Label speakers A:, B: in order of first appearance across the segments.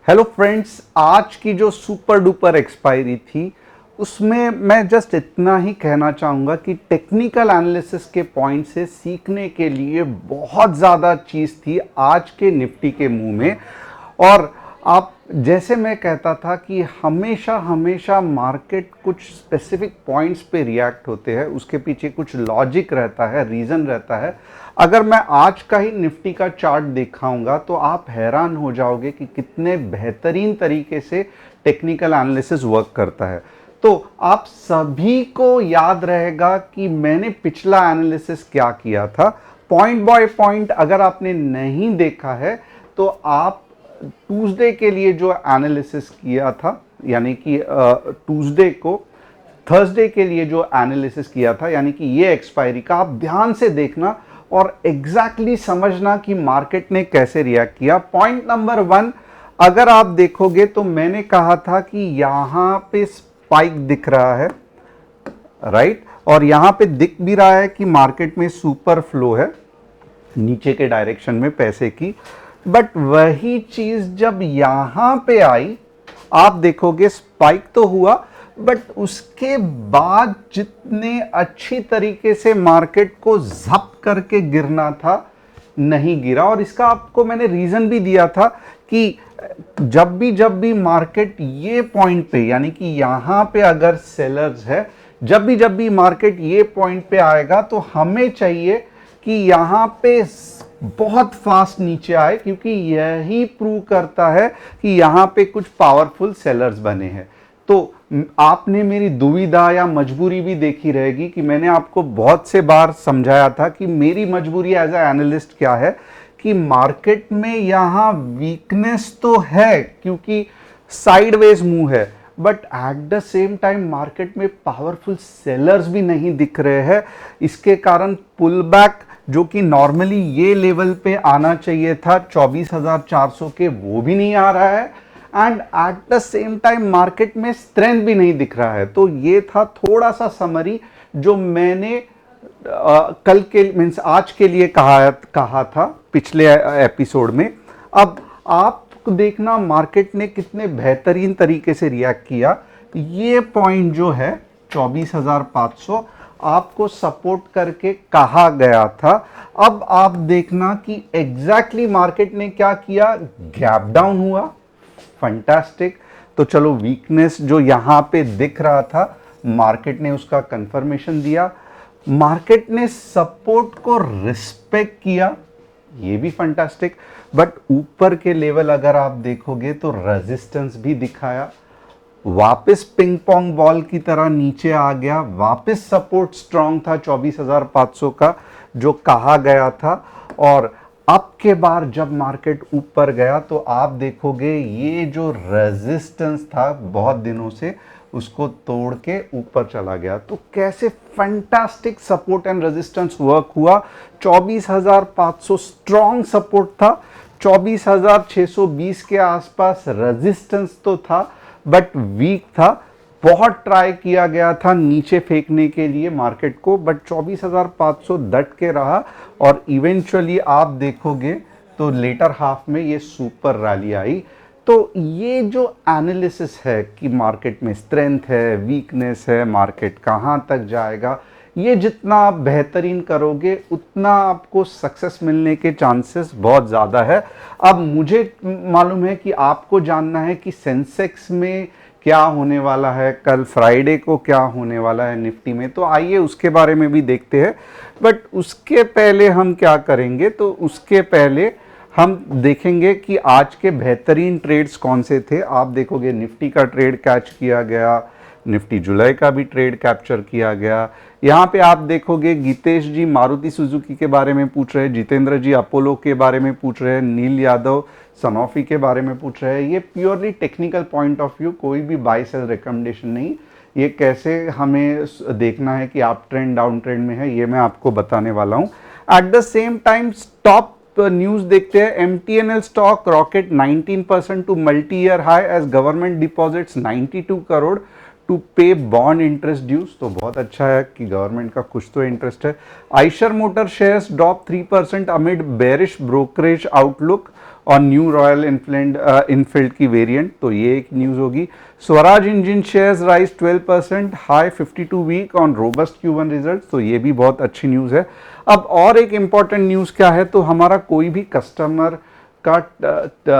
A: Hello friends, आज की जो सुपर डुपर एक्सपायरी थी उसमें मैं जस्ट इतना ही कहना चाहूँगा कि टेक्निकल एनालिसिस के पॉइंट से सीखने के लिए बहुत ज़्यादा चीज़ थी आज के निफ्टी के मुंह में। और आप जैसे मैं कहता था कि हमेशा हमेशा मार्केट कुछ स्पेसिफिक पॉइंट्स पे रिएक्ट होते हैं, उसके पीछे कुछ लॉजिक रहता है, रीज़न रहता है। अगर मैं आज का ही निफ्टी का चार्ट दिखाऊंगा तो आप हैरान हो जाओगे कि कितने बेहतरीन तरीके से टेक्निकल एनालिसिस वर्क करता है। तो आप सभी को याद रहेगा कि मैंने पिछला एनालिसिस क्या किया था, पॉइंट बाय पॉइंट। अगर आपने नहीं देखा है तो आप ट्यूसडे के लिए जो एनालिसिस किया था, यानी कि ट्यूसडे को थर्सडे के लिए जो एनालिसिस किया था, यानी कि ये एक्सपायरी का, आप ध्यान से देखना और एग्जैक्टली समझना कि मार्केट ने कैसे रिएक्ट किया। पॉइंट नंबर 1, अगर आप देखोगे तो मैंने कहा था कि यहां पे स्पाइक दिख रहा है, राइट, और यहां पे दिख भी रहा है कि मार्केट में सुपर फ्लो है नीचे के डायरेक्शन में पैसे की। बट वही चीज जब यहां पे आई, आप देखोगे स्पाइक तो हुआ, बट उसके बाद जितने अच्छी तरीके से मार्केट को जब्त करके गिरना था, नहीं गिरा। और इसका आपको मैंने रीजन भी दिया था कि जब भी मार्केट ये पॉइंट पे, यानी कि यहां पे अगर सेलर्स है, जब भी मार्केट ये पॉइंट पे आएगा तो हमें चाहिए कि यहां पे बहुत फास्ट नीचे आए, क्योंकि यही प्रूव करता है कि यहां पे कुछ पावरफुल सेलर्स बने हैं। तो आपने मेरी दुविधा या मजबूरी भी देखी रहेगी कि मैंने आपको बहुत से बार समझाया था कि मेरी मजबूरी एज ए एनालिस्ट क्या है, कि मार्केट में यहां वीकनेस तो है क्योंकि साइडवेज मूव है, but at the same time market में पावरफुल सेलर्स भी नहीं दिख रहे हैं। इसके कारण पुल बैक, जो कि नॉर्मली ये लेवल पे आना चाहिए था 24,400 के, वो भी नहीं आ रहा है। And eight the same time market में स्ट्रेंथ भी नहीं दिख रहा है। तो ये था थोड़ा सा समरी जो मैंने कल के मीन्स आज के लिए कहा था पिछले एपिसोड में। अब आप देखना मार्केट ने कितने बेहतरीन तरीके से रिएक्ट किया। ये पॉइंट जो है 24,500 आपको सपोर्ट करके कहा गया था। अब आप देखना कि एग्जैक्टली मार्केट ने क्या किया, गैप डाउन हुआ, फंटास्टिक। तो चलो, वीकनेस जो यहां पे दिख रहा था, मार्केट ने उसका कंफर्मेशन दिया, मार्केट ने सपोर्ट को रिस्पेक्ट किया, ये भी फंटास्टिक। बट ऊपर के लेवल अगर आप देखोगे तो रेजिस्टेंस भी दिखाया, वापस पिंग पोंग बॉल की तरह नीचे आ गया, वापस सपोर्ट स्ट्रांग था 24,500 का जो कहा गया था। और अब के बार जब मार्केट ऊपर गया तो आप देखोगे ये जो रेजिस्टेंस था बहुत दिनों से, उसको तोड़ के ऊपर चला गया। तो कैसे fantastic support and resistance work हुआ। 24,500 स्ट्रॉन्ग सपोर्ट था, 24,620 के आसपास रेजिस्टेंस तो था, बट वीक था। बहुत ट्राई किया गया था नीचे फेंकने के लिए मार्केट को, बट 24,500 डट के रहा। और इवेंचुअली आप देखोगे तो लेटर हाफ में ये सुपर रैली आई। तो ये जो एनालिसिस है कि मार्केट में स्ट्रेंथ है, वीकनेस है, मार्केट कहाँ तक जाएगा, ये जितना आप बेहतरीन करोगे उतना आपको सक्सेस मिलने के चांसेस बहुत ज़्यादा है। अब मुझे मालूम है कि आपको जानना है कि सेंसेक्स में क्या होने वाला है, कल फ्राइडे को क्या होने वाला है निफ्टी में, तो आइए उसके बारे में भी देखते हैं। बट उसके पहले हम क्या करेंगे, तो उसके पहले हम देखेंगे कि आज के बेहतरीन ट्रेड्स कौन से थे। आप देखोगे निफ्टी का ट्रेड कैच किया गया, निफ्टी जुलाई का भी ट्रेड कैप्चर किया गया। यहाँ पे आप देखोगे गीतेश जी मारुति सुजुकी के बारे में पूछ रहे हैं, जितेंद्र जी अपोलो के बारे में पूछ रहे हैं, नील यादव सनोफी के बारे में पूछ रहे हैं। ये purely technical point of view, कोई भी बाय सेल रिकमेंडेशन नहीं। ये कैसे हमें देखना है कि आप ट्रेंड डाउन ट्रेंड में है, ये मैं आपको बताने वाला हूँ। At the same time stop news देखते हैं। MTNL stock rocket 19% to multi year high as government deposits 92 crore to pay bond interest dues, तो बहुत अच्छा है कि गवर्नमेंट का कुछ तो इंटरेस्ट है। Eicher Motor shares drop 3% amid bearish brokerage outlook और न्यू रॉयल इनफील्ड की वेरिएंट, तो ये एक न्यूज होगी। Swaraj engine shares rise 12%, high 52 week on robust Q1 result, तो ये भी बहुत अच्छी न्यूज है। अब और एक इंपॉर्टेंट न्यूज क्या है, तो हमारा कोई भी कस्टमर का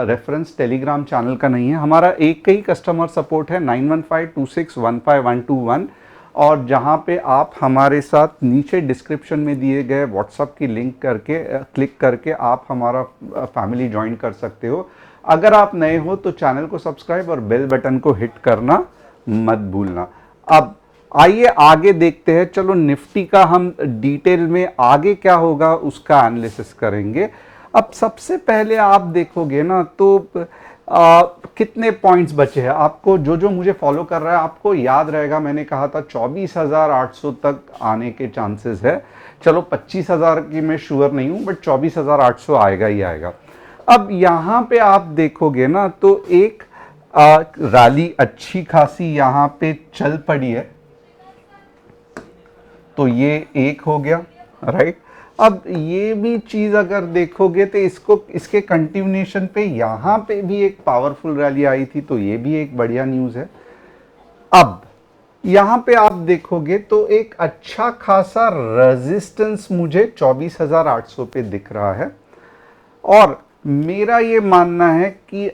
A: रेफरेंस टेलीग्राम चैनल का नहीं है, हमारा एक ही कस्टमर सपोर्ट है 9152615121, और जहां पे आप हमारे साथ नीचे डिस्क्रिप्शन में दिए गए व्हाट्सएप की लिंक करके क्लिक करके आप हमारा फैमिली ज्वाइन कर सकते हो। अगर आप नए हो तो चैनल को सब्सक्राइब और बेल बटन को हिट करना मत भूलना। अब आइए आगे देखते हैं, चलो निफ्टी का हम डिटेल में आगे क्या होगा उसका एनालिसिस करेंगे। अब सबसे पहले आप देखोगे ना तो कितने पॉइंट्स बचे हैं, आपको जो मुझे फॉलो कर रहा है आपको याद रहेगा मैंने कहा था 24,800 तक आने के चांसेस है। चलो 25,000 की मैं श्योर नहीं हूं, बट 24,800 आएगा ही आएगा। अब यहां पे आप देखोगे ना तो एक रैली अच्छी खासी यहां पे चल पड़ी है, तो ये एक हो गया, राइट। अब ये भी चीज अगर देखोगे तो इसके कंटिन्यूएशन पे यहां पे भी एक पावरफुल रैली आई थी, तो ये भी एक बढ़िया न्यूज है। अब यहां पे आप देखोगे तो एक अच्छा खासा रेजिस्टेंस मुझे 24,800 पे दिख रहा है, और मेरा ये मानना है कि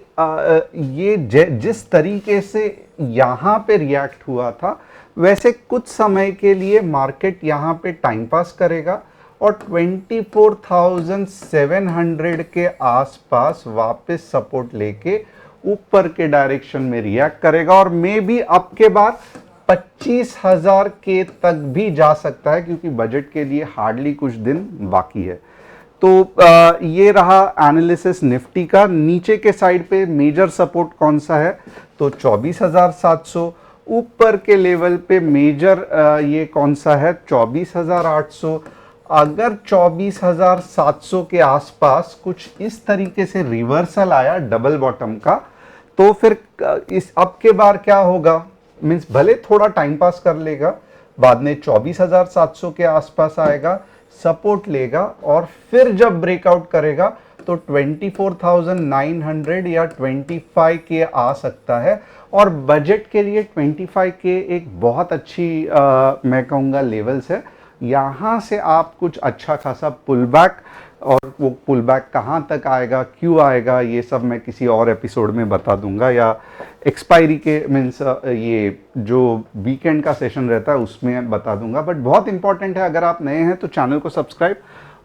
A: ये जिस तरीके से यहां पे रिएक्ट हुआ था वैसे कुछ समय के लिए मार्केट यहां पे टाइम पास करेगा और 24,700 के आसपास वापस सपोर्ट लेके ऊपर के डायरेक्शन में रिएक्ट करेगा, और मे भी अब के बाद 25,000 के तक भी जा सकता है, क्योंकि बजट के लिए हार्डली कुछ दिन बाकी है। तो ये रहा एनालिसिस निफ्टी का। नीचे के साइड पे मेजर सपोर्ट कौन सा है, तो 24,700। ऊपर के लेवल पे मेजर ये कौन सा है, 24,800। अगर 24,700 के आसपास कुछ इस तरीके से रिवर्सल आया डबल बॉटम का, तो फिर इस अब के बार क्या होगा, मींस भले थोड़ा टाइम पास कर लेगा, बाद में 24,700 के आसपास आएगा, सपोर्ट लेगा, और फिर जब ब्रेकआउट करेगा तो 24,900 या 25 के आ सकता है, और बजट के लिए 25 के एक बहुत अच्छी मैं कहूँगा लेवल्स है। यहाँ से आप कुछ अच्छा खासा पुल बैक, और वो पुल बैक कहाँ तक आएगा, क्यों आएगा, ये सब मैं किसी और एपिसोड में बता दूंगा, या एक्सपायरी के मीन्स ये जो वीकेंड का सेशन रहता है उसमें बता दूंगा। बट बहुत इंपॉर्टेंट है, अगर आप नए हैं तो चैनल को सब्सक्राइब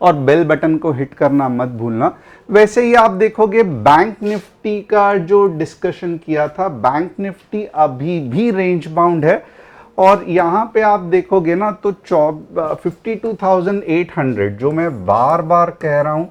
A: और बेल बटन को हिट करना मत भूलना। वैसे ही आप देखोगे बैंक निफ्टी का जो डिस्कशन किया था, बैंक निफ्टी अभी भी रेंज बाउंड है, और यहाँ पे आप देखोगे ना तो 52,800 जो मैं बार बार कह रहा हूँ,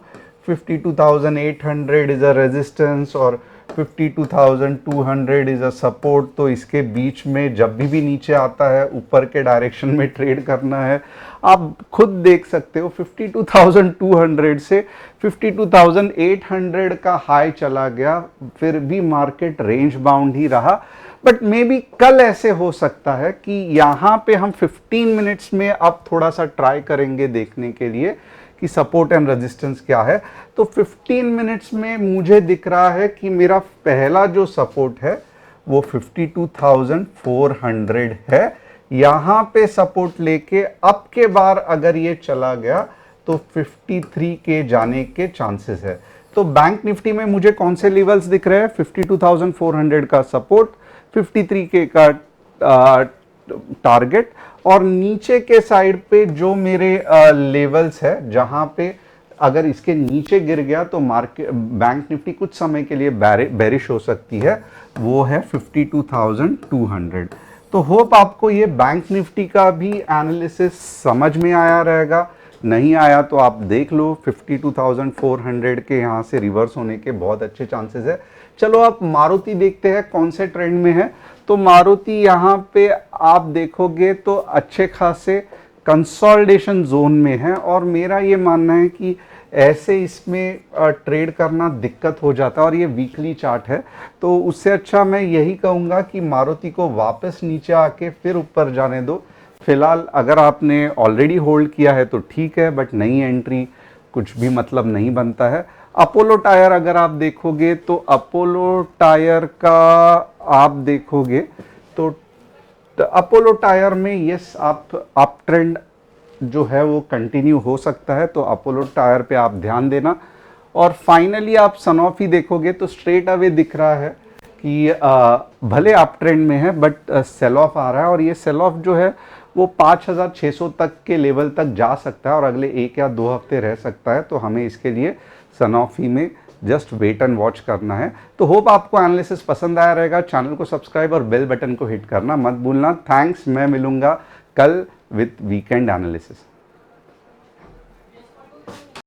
A: 52,800 इज अ रेजिस्टेंस और 52,200 इज अ सपोर्ट। तो इसके बीच में जब भी नीचे आता है ऊपर के डायरेक्शन में ट्रेड करना है। आप खुद देख सकते हो 52,200 से 52,800 का हाई चला गया, फिर भी मार्केट रेंज बाउंड ही रहा। बट मे बी कल ऐसे हो सकता है कि यहाँ पे हम 15 मिनट्स में अब थोड़ा सा ट्राई करेंगे देखने के लिए कि सपोर्ट एंड रेजिस्टेंस क्या है। तो 15 मिनट्स में मुझे दिख रहा है कि मेरा पहला जो सपोर्ट है वो 52,400 है। यहाँ पे सपोर्ट लेके अब के बार अगर ये चला गया तो 53 के जाने के चांसेस है। तो बैंक निफ्टी में मुझे कौन से लेवल्स दिख रहे हैं, 52,400 का सपोर्ट, 53 के का टारगेट, और नीचे के साइड पे जो मेरे लेवल्स है जहां पे अगर इसके नीचे गिर गया तो मार्केट बैंक निफ्टी कुछ समय के लिए बेरिश हो सकती है, वो है 52,200। तो होप आपको ये बैंक निफ्टी का भी एनालिसिस समझ में आया रहेगा। नहीं आया तो आप देख लो, 52,400 के यहाँ से रिवर्स होने के बहुत अच्छे चांसेस है। चलो आप मारुति देखते हैं कौन से ट्रेंड में है। तो मारुति यहाँ पे आप देखोगे तो अच्छे खासे कंसोलिडेशन जोन में है और मेरा ये मानना है कि ऐसे इसमें ट्रेड करना दिक्कत हो जाता है और ये वीकली चार्ट है, तो उससे अच्छा मैं यही कहूँगा कि मारुति को वापस नीचे आके फिर ऊपर जाने दो। फिलहाल अगर आपने ऑलरेडी होल्ड किया है तो ठीक है, बट नई एंट्री कुछ भी मतलब नहीं बनता है। अपोलो टायर अगर आप देखोगे तो अपोलो टायर का आप देखोगे तो अपोलो टायर में यस आप ट्रेंड जो है वो कंटिन्यू हो सकता है, तो अपोलो टायर पे आप ध्यान देना। और फाइनली आप सनोफी देखोगे तो स्ट्रेट अवे दिख रहा है कि भले आप ट्रेंड में है बट सेल ऑफ आ रहा है और ये सेल ऑफ जो है वो 5600 तक के लेवल तक जा सकता है और अगले 1 या 2 हफ्ते रह सकता है, तो हमें इसके लिए सनोफी में जस्ट वेट एंड वॉच करना है। तो होप आपको एनालिसिस पसंद आया रहेगा। चैनल को सब्सक्राइब और बेल बटन को हिट करना मत भूलना। थैंक्स, मैं मिलूंगा कल विथ वीकेंड एनालिसिस।